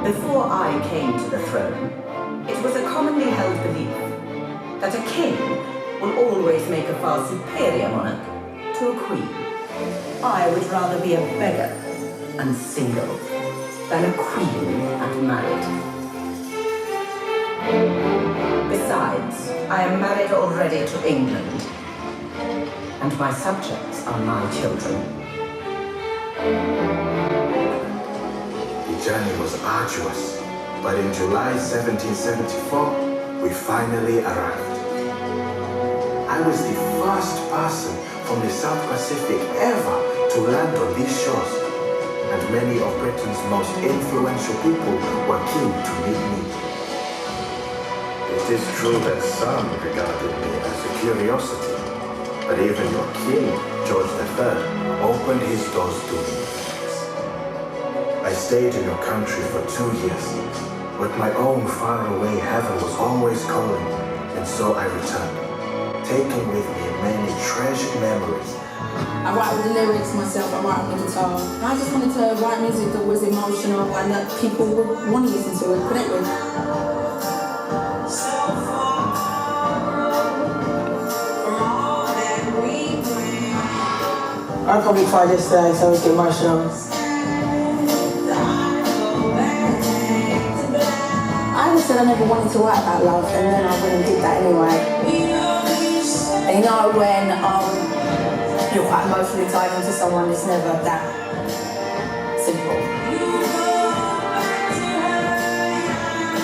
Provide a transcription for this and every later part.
Before I came to the throne, it was a commonly held belief that a king will always make a far superior monarch to a queen. I would rather be a beggar and single than a queen and married. Besides, I am married already to England, and my subjects are my children. The journey was arduous, but in July 1774, we finally arrived. I was the first person from the South Pacific ever to land on these shores, and many of Britain's most influential people were keen to meet me. It is true that some regarded me as a curiosity, but even your king, George III, opened his doors to me. I stayed in your country for 2 years, but my own faraway heaven was always calling, and so I returned, taking with me many treasured memories. I write the lyrics myself, I write on the guitar. And I just wanted to write music that was emotional and that people would want to listen to and connect with. I probably cried yesterday, so I was getting emotional. I always said I never wanted to write about love, and then I went and did that anyway. And you know when you're quite emotionally tied into someone, it's never that simple.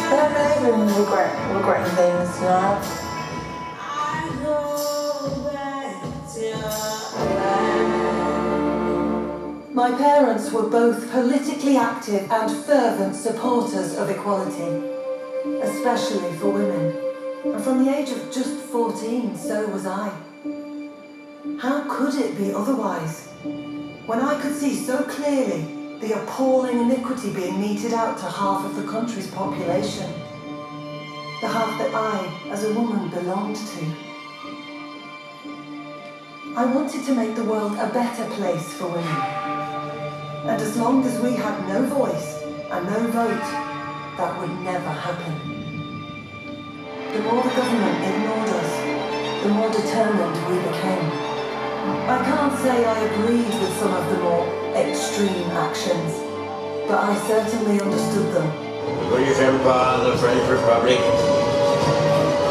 I don't believe in regretting things, you know? My parents were both politically active and fervent supporters of equality, especially for women. And from the age of just 14, so was I. How could it be otherwise? When I could see so clearly the appalling iniquity being meted out to half of the country's population. The half that I, as a woman, belonged to. I wanted to make the world a better place for women. And as long as we had no voice and no vote, that would never happen. The more the government ignored us, the more determined we became. I can't say I agreed with some of the more extreme actions, but I certainly understood them. The British Empire and the French Republic,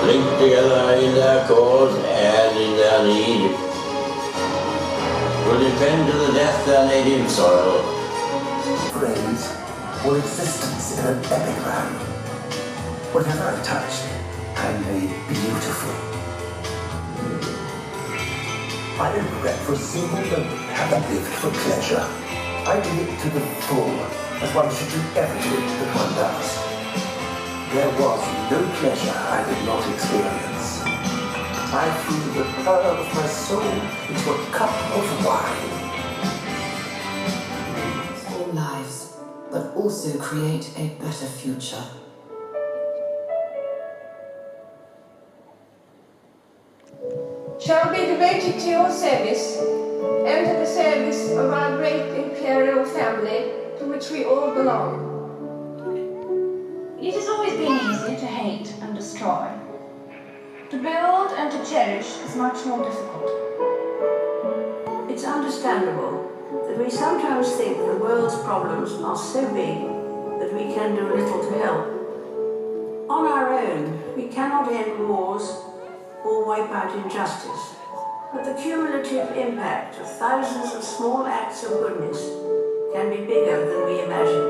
linked together in their cause and in their need, will defend to the death their native soil. Phrase or existence in an epigram. Whatever I touched, I made beautiful. I don't regret for a single moment having lived for pleasure. I did it to the full, as one should do everything that one does. There was no pleasure I did not experience. I threw the pearl of my soul into a cup of wine. All lives, but also create a better future. Shall be devoted to your service and to the service of our great imperial family to which we all belong. It has always been easier to hate and destroy. To build and to cherish is much more difficult. It's understandable that we sometimes think the world's problems are so big that we can do little to help. On our own, we cannot end wars or wipe out injustice, but the cumulative impact of thousands of small acts of goodness can be bigger than we imagine.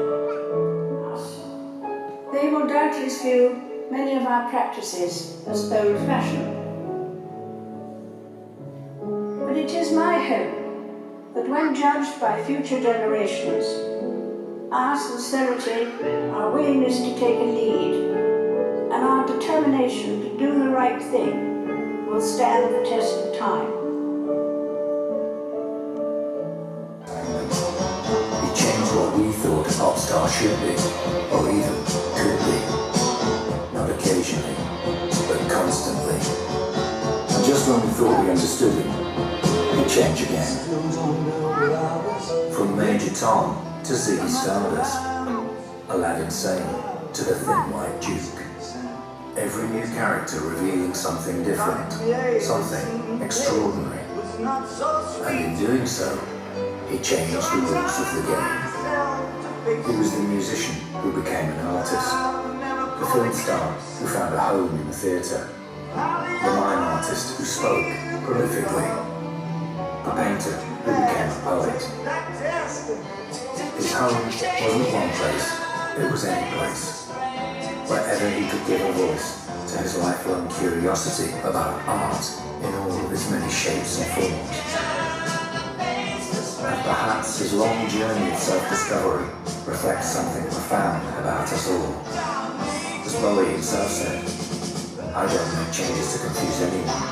They will doubtless view many of our practices as old-fashioned. But it is my hope that when judged by future generations, our sincerity, our willingness to take a lead, and our determination to do the right thing will stand the test of time. It changed what we thought a pop star should be, or even could be. Not occasionally, but constantly. And just when we thought we understood it, it changed again. From Major Tom to Ziggy Stardust. Aladdin Sane to the Thin White Duke. Every new character revealing something different, something extraordinary. And in doing so, he changed the rules of the game. He was the musician who became an artist, the film star who found a home in the theatre, the mime artist who spoke prolifically, the painter who became a poet. His home wasn't one place, it was any place, wherever he could give a voice to his lifelong curiosity about art in all of its many shapes and forms. And perhaps his long journey of self-discovery reflects something profound about us all. As Bowie himself said, I don't make changes to confuse anyone.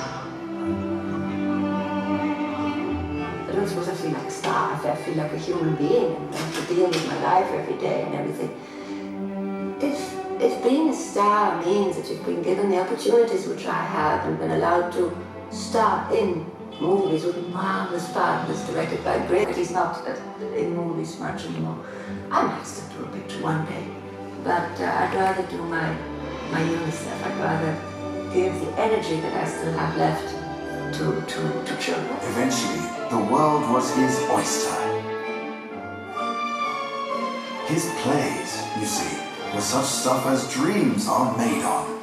I don't suppose I feel like a star, I feel like a human being and I have to deal with my life every day and everything. If being a star means that you've been given the opportunities which I have and been allowed to star in movies with marvellous partners directed by great, he's not in movies much anymore. I might still do a picture one day, but I'd rather do my own stuff. I'd rather give the energy that I still have left to children. Eventually, the world was his oyster. His plays, you see, were such stuff as dreams are made on.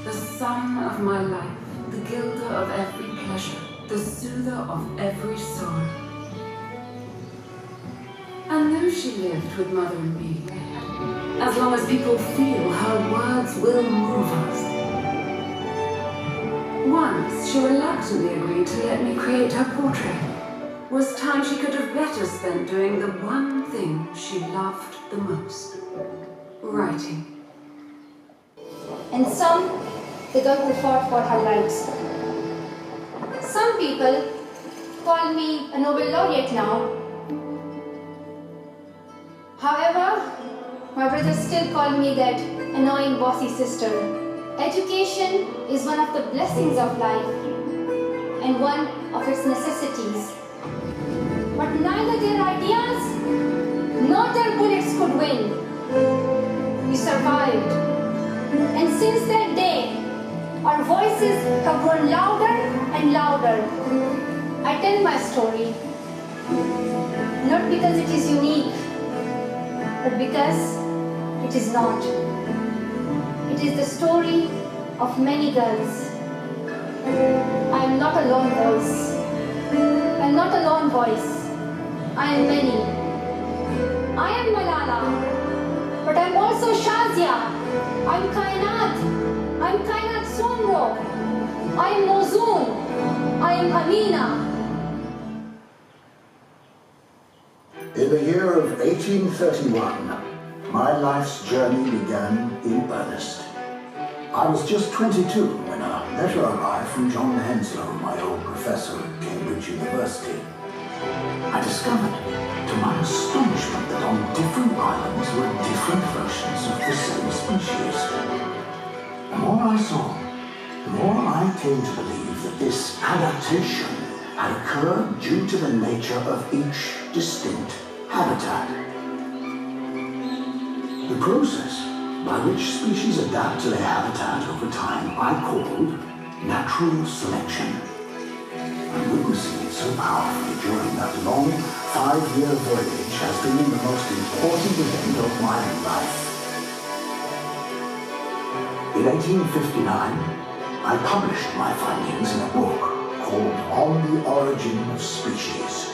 The sun of my life, the gilder of every pleasure, the soother of every sorrow. And though she lived with mother and me, as long as people feel her words will move us. Once she reluctantly agreed to let me create her portrait. Was time she could have better spent doing the one thing she loved the most. Writing. And some, the girl who fought for her rights. Some people call me a Nobel laureate now. However, my brothers still call me that annoying bossy sister. Education is one of the blessings of life and one of its necessities. But neither their ideas nor their bullets could win. We survived. And since that day, our voices have grown louder and louder. I tell my story, not because it is unique, but because it is not. It is the story of many girls. I am not a lone voice. I am not a lone voice. I am many. I am Malala, but I am also Shazia. I am Kainat. I am Kainat Somro. I am Mozoon. I am Amina. In the year of 1831, my life's journey began in earnest. I was just 22 when a letter arrived from John Henslow, my old professor at Cambridge University. I discovered, to my astonishment, that on different islands were different versions of the same species. The more I saw, the more I came to believe that this adaptation had occurred due to the nature of each distinct habitat. The process by which species adapt to their habitat over time I called natural selection. And witnessing it so powerfully during that long 5-year voyage has been the most important event of my life. In 1859, I published my findings in a book called On the Origin of Species.